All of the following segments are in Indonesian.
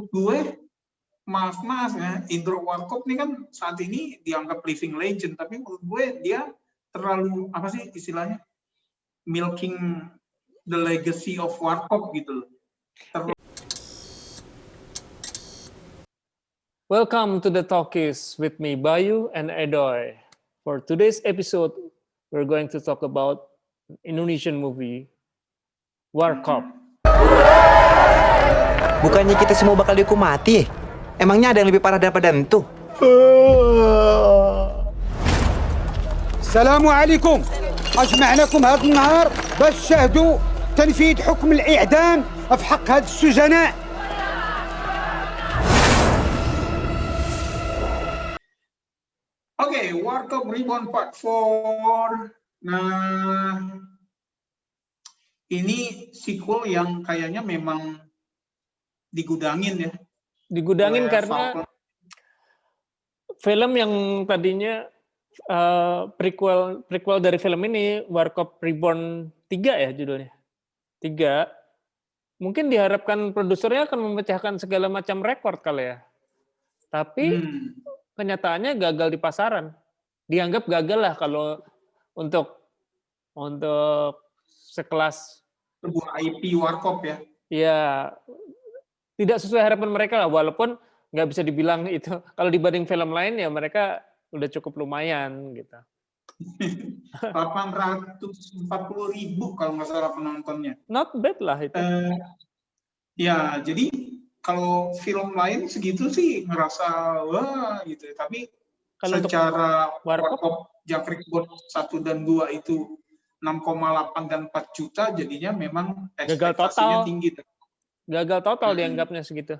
gue, maaf ya, Indro Warkop ini kan saat ini dianggap living legend, tapi menurut gue dia terlalu apa sih istilahnya, milking the legacy of Warkop gitu loh. Welcome to the Talkies with me, Bayu and Edoy. For today's episode, we're going to talk about Indonesian movie, Warkop. Bukannya kita semua bakal dihukum mati ya? Emangnya ada yang lebih parah daripada itu? Assalamualaikum. أجمعناكم هذا النهار باش تشاهدوا تنفيذ حكم الإعدام في حق هاد السجناء. Oke, Warkop Reborn Part 4. Nah, ini sequel yang kayaknya memang digudangin ya. Digudangin karena film yang tadinya prequel dari film ini, Warkop Reborn 3 ya judulnya. 3. Mungkin diharapkan produsernya akan memecahkan segala macam rekor kali ya. Tapi kenyataannya gagal di pasaran. Dianggap gagal lah kalau untuk sekelas sebuah IP Warkop ya. Ya, tidak sesuai harapan mereka lah, walaupun nggak bisa dibilang itu. Kalau dibanding film lain ya mereka udah cukup lumayan gitu. 840.000 kalau nggak salah penontonnya. Not bad lah itu. Ya, jadi kalau film lain segitu sih ngerasa wah gitu. Tapi kalau secara Warkop Jangkrik Boss 1 dan 2 itu 6,8 dan 4 juta, jadinya memang ekspektasinya tinggi. Gagal total dianggapnya segitu.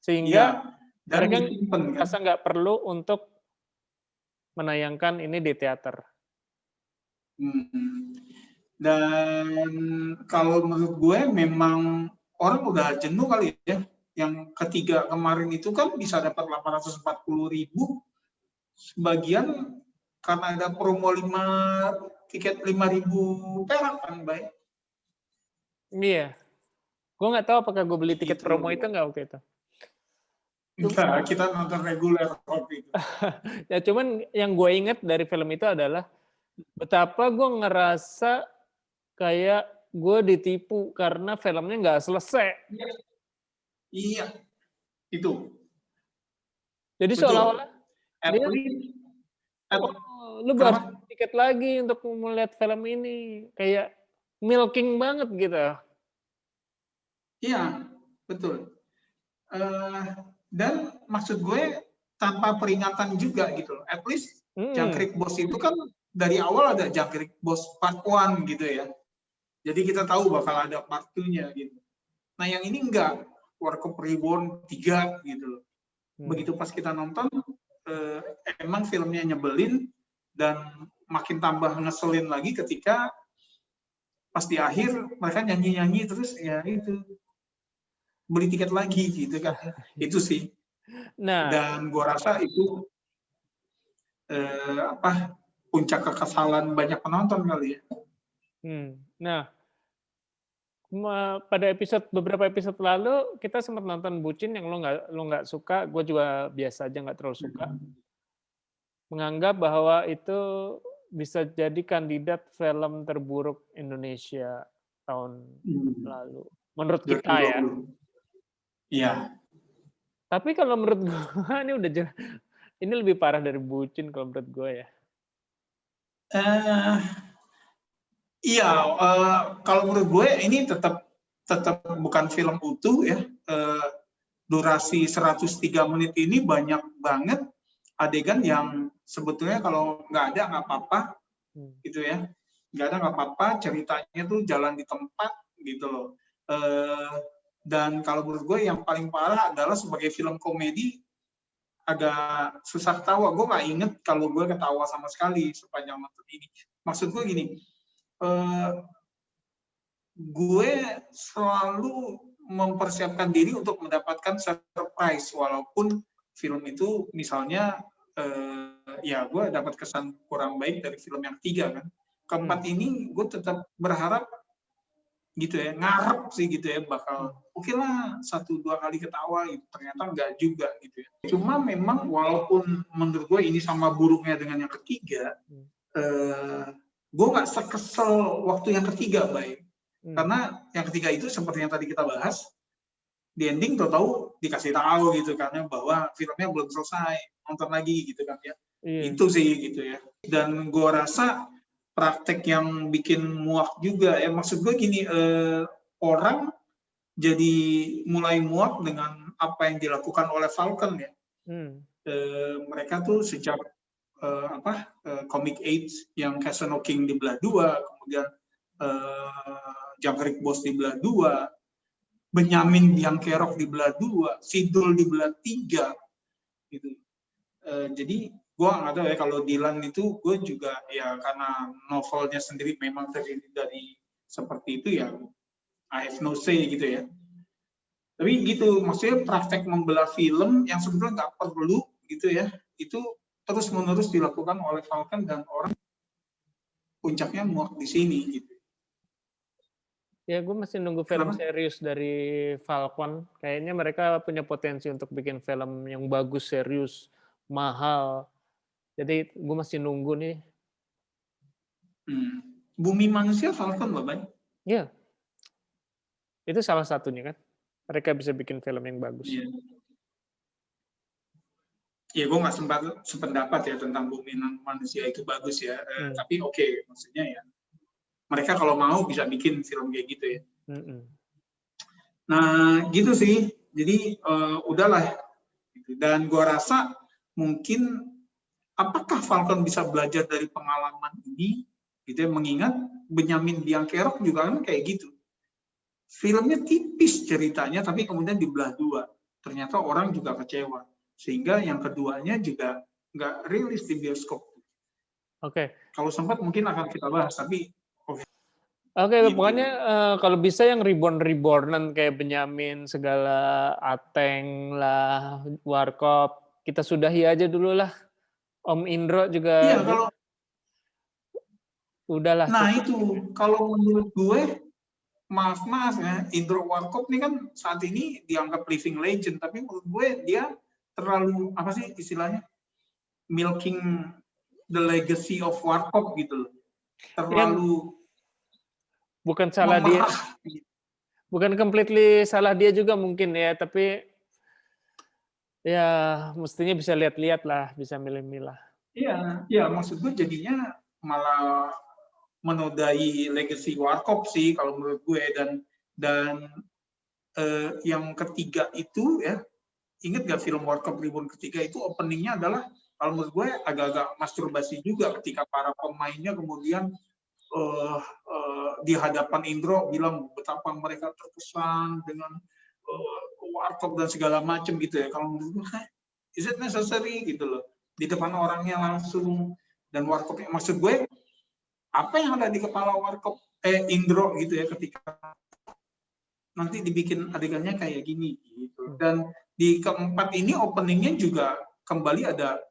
Sehingga mereka merasa nggak perlu untuk menayangkan ini di teater. Dan kalau menurut gue memang orang udah jenuh kali ya. Yang ketiga kemarin itu kan bisa dapat 840.000. Sebagian karena ada promo 5 tiket 5.000 perak kan, baik. Iya. Gue nggak tahu apakah gue beli tiket promo itu nggak waktu itu. Enggak, kita nonton reguler waktu itu. Ya cuman yang gue ingat dari film itu adalah betapa gue ngerasa kayak gue ditipu karena filmnya nggak selesai. Iya, itu. Jadi seolah-olah lu harus tiket lagi untuk melihat film ini, kayak milking banget gitu. Iya, betul. Dan maksud gue tanpa peringatan juga gitu loh. At least Jangkrik Boss itu kan dari awal ada Jangkrik Boss Part 1 gitu ya. Jadi kita tahu bakal ada Part 2-nya gitu. Nah yang ini enggak, Warkop Reborn 3 gitu loh. Begitu pas kita nonton, emang filmnya nyebelin dan makin tambah ngeselin lagi ketika pas di akhir mereka nyanyi-nyanyi terus ya itu. Beli tiket lagi gitu kan, itu sih. Nah, dan gua rasa itu puncak kekesalan banyak penonton kali ya. Nah, pada beberapa episode lalu kita sempat nonton Bucin yang lo nggak suka, gue juga biasa aja nggak terlalu suka. Menganggap bahwa itu bisa jadi kandidat film terburuk Indonesia tahun lalu, menurut kita ya. Iya. Tapi kalau menurut gue ini udah jelas, ini lebih parah dari Bucin kalau menurut gue ya. Iya, kalau menurut gue ini tetap bukan film utuh ya. Durasi 103 menit ini banyak banget adegan yang sebetulnya kalau nggak ada nggak apa-apa gitu ya. Nggak ada nggak apa-apa, ceritanya tuh jalan di tempat gitu loh. Dan kalau menurut gue yang paling parah adalah sebagai film komedi agak susah ketawa. Gue nggak inget kalau gue ketawa sama sekali sepanjang nonton ini. Maksud gue gini, gue selalu mempersiapkan diri untuk mendapatkan surprise walaupun film itu misalnya ya gue dapat kesan kurang baik dari film yang 3 kan. Keempat ini gue tetap berharap gitu ya, ngarep sih gitu ya, bakal oke lah 1-2 kali ketawa gitu, ternyata enggak juga gitu ya. Cuma memang walaupun menurut gue ini sama buruknya dengan yang ketiga, gue nggak sekesel waktu yang ketiga, baik. Karena yang ketiga itu seperti yang tadi kita bahas, di ending tahu dikasih tahu gitu kan ya, bahwa filmnya belum selesai, nonton lagi gitu kan ya. Itu sih gitu ya. Dan gue rasa praktek yang bikin muak juga ya, maksud gue gini, orang jadi mulai muak dengan apa yang dilakukan oleh Falcon ya. Mereka tuh sejak Comic Age yang Casino King dibelah 2, kemudian Jangkrik Bos dibelah 2, Benyamin Biangkerok dibelah 2, Sidul dibelah 3 gitu. Jadi gue nggak tahu ya, kalau Dylan itu gue juga ya karena novelnya sendiri memang terdiri dari seperti itu ya, I have no say gitu ya. Tapi gitu, maksudnya praktek membelah film yang sebenarnya nggak perlu gitu ya, itu terus-menerus dilakukan oleh Falcon dan orang puncaknya muak di sini gitu. Ya, gue masih nunggu film serius dari Falcon. Kayaknya mereka punya potensi untuk bikin film yang bagus, serius, mahal. Jadi gue masih nunggu nih. Bumi Manusia Falcon loh, Bang. Iya. Itu salah satunya kan. Mereka bisa bikin film yang bagus. Iya. Ya, gue nggak sependapat ya tentang Bumi Manusia itu bagus ya. Tapi oke, maksudnya ya mereka kalau mau bisa bikin film kayak gitu ya. Nah, gitu sih. Jadi udahlah. Dan gue rasa mungkin apakah Falcon bisa belajar dari pengalaman ini? Gitu ya, mengingat Benyamin Biangkerok juga kan kayak gitu. Filmnya tipis ceritanya, tapi kemudian dibelah 2. Ternyata orang juga kecewa. Sehingga yang keduanya juga nggak rilis di bioskop. Oke. Kalau sempat mungkin akan kita bahas, tapi Oke, pokoknya kalau bisa yang reborn-rebornan kayak Benyamin, segala Ateng lah, Warkop, kita sudahi aja dulu lah. Om Indro juga. Iya, kalau udahlah. Nah itu, kalau menurut gue, maaf ya, Indro Warkop ini kan saat ini dianggap living legend, tapi menurut gue dia terlalu, apa sih istilahnya, milking the legacy of Warkop gitu loh. Terlalu bukan salah dia, bukan completely salah dia juga mungkin ya, tapi ya mestinya bisa lihat-lihat lah, bisa milih-milah. Iya, maksud gue jadinya malah menodai legacy Warkop sih kalau menurut gue. Dan yang ketiga itu ya, inget gak film Warkop Reborn ketiga itu openingnya adalah kalau menurut gue agak-agak masturbasi juga ketika para pemainnya kemudian di hadapan Indro bilang betapa mereka terkesan dengan Warkop dan segala macam gitu ya. Kalau menurut gue, is it necessary gitu loh, di depan orangnya langsung. Dan Warkop, maksud gue apa yang ada di kepala Warkop Indro gitu ya ketika nanti dibikin adegannya kayak gini gitu. Dan di keempat ini openingnya juga kembali ada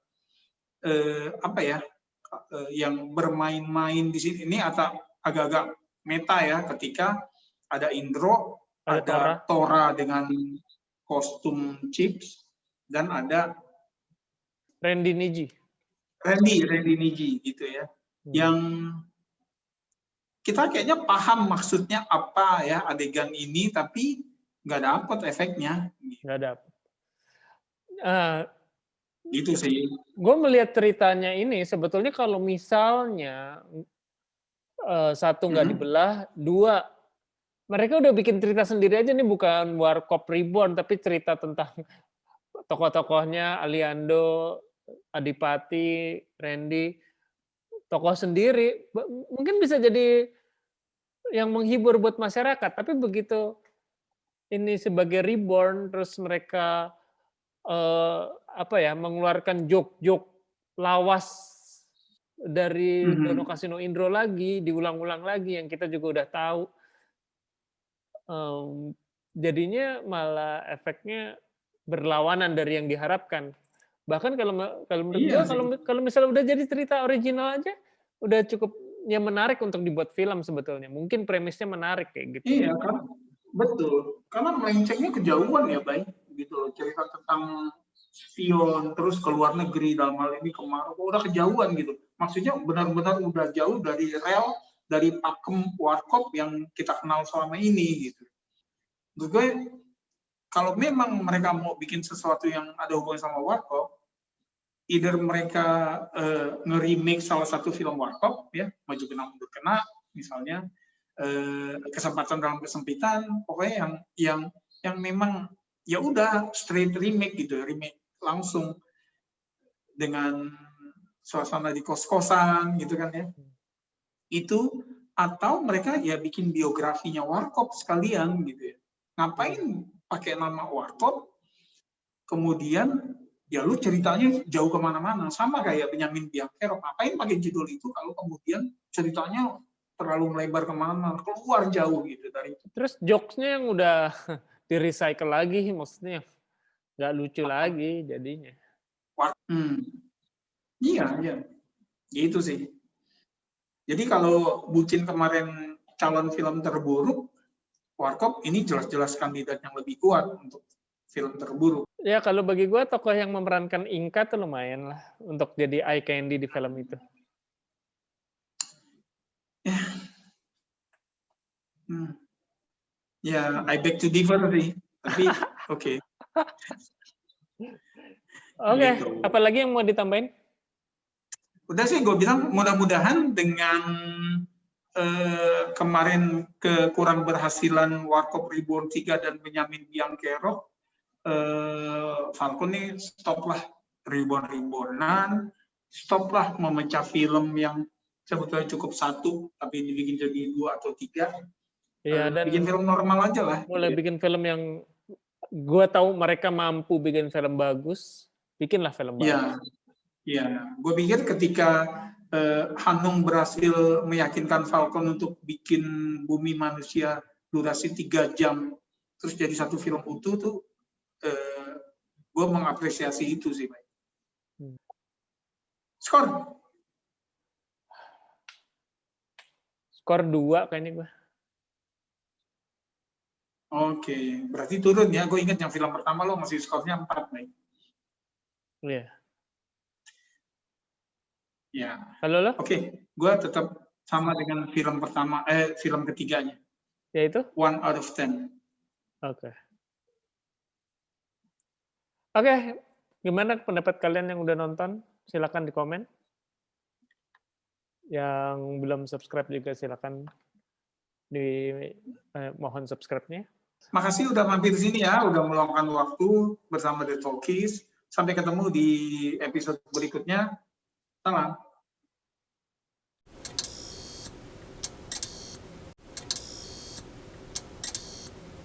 yang bermain-main di sini. Ini agak-agak meta ya, ketika ada Indro, ada Tora dengan kostum Chips, dan ada Randy Niji gitu ya. Yang kita kayaknya paham maksudnya apa ya adegan ini, tapi nggak dapet efeknya. Nggak dapet. Gitu sih. Gue melihat ceritanya ini sebetulnya kalau misalnya satu nggak dibelah, 2 mereka udah bikin cerita sendiri aja nih, bukan Warkop Reborn, tapi cerita tentang tokoh-tokohnya, Aliando, Adipati, Randy, tokoh sendiri, mungkin bisa jadi yang menghibur buat masyarakat. Tapi begitu ini sebagai reborn, terus mereka mengeluarkan joke-joke lawas dari Dono Kasino Indro lagi, diulang-ulang lagi yang kita juga udah tahu. Jadinya malah efeknya berlawanan dari yang diharapkan. Bahkan kalau menurut gue, kalau misalnya udah jadi cerita original aja udah cukup yang menarik untuk dibuat film sebetulnya. Mungkin premisnya menarik kayak gitu. Iya kan, betul. Karena melencengnya kejauhan ya, Bay. Gitu loh. Cerita tentang spion, terus ke luar negeri, dalam hal ini ke Maroko, udah kejauhan gitu. Maksudnya benar-benar udah jauh dari rel, dari pakem warkop yang kita kenal selama ini gitu. Menurut gue, kalau memang mereka mau bikin sesuatu yang ada hubungan sama warkop, either mereka nge-remake salah satu film warkop, ya, Maju Kena Mundur Kena, misalnya, Kesempatan Dalam Kesempitan, pokoknya yang memang ya udah straight remake gitu, remake langsung dengan suasana di kos-kosan gitu kan ya. Itu atau mereka ya bikin biografinya warkop sekalian gitu ya. Ngapain pakai nama warkop? Kemudian ya lu ceritanya jauh kemana-mana, sama kayak Benyamin Biangkerok. Ngapain pakai judul itu kalau kemudian ceritanya terlalu melebar kemana, keluar jauh gitu dari itu. Terus jokes-nya yang udah di-recycle lagi, maksudnya nggak lucu lagi jadinya. Iya, gitu sih. Jadi kalau Bucin kemarin calon film terburuk, Warkop ini jelas-jelas kandidat yang lebih kuat untuk film terburuk. Ya kalau bagi gue tokoh yang memerankan Inka tuh lumayan lah untuk jadi eye candy di film itu. Ya, I beg to differ sih. Tapi oke. Oke, Gitu. apalagi yang mau ditambahin? Udah sih gue bilang mudah-mudahan dengan kemarin kekurang berhasilan Warkop Reborn 3 dan Benyamin Biangkerok, Falcon nih stoplah reborn-rebornan, stoplah memecah film yang sebetulnya cukup satu tapi dibikin jadi 2 atau 3. Iya, dan bikin film normal aja lah. mulai bikin film yang gue tahu mereka mampu bikin film bagus, bikinlah film bagus. Iya. Gue pikir ketika Hanung berhasil meyakinkan Falcon untuk bikin Bumi Manusia durasi 3 jam, terus jadi satu film utuh tuh, gue mengapresiasi itu sih, Pak. Skor? Skor 2 kayaknya gue. Oke, berarti turun ya. Gue ingat yang film pertama lo masih skornya 4, Pak. Iya. Ya. Halo lo? Oke, gue tetap sama dengan film pertama, film ketiganya. Yaitu? 1 out of 10. Oke. Oke, gimana pendapat kalian yang udah nonton? Silakan di komen. Yang belum subscribe juga silakan mohon subscribe-nya. Makasih udah mampir sini ya, udah meluangkan waktu bersama The Talkies. Sampai ketemu di episode berikutnya. Salam.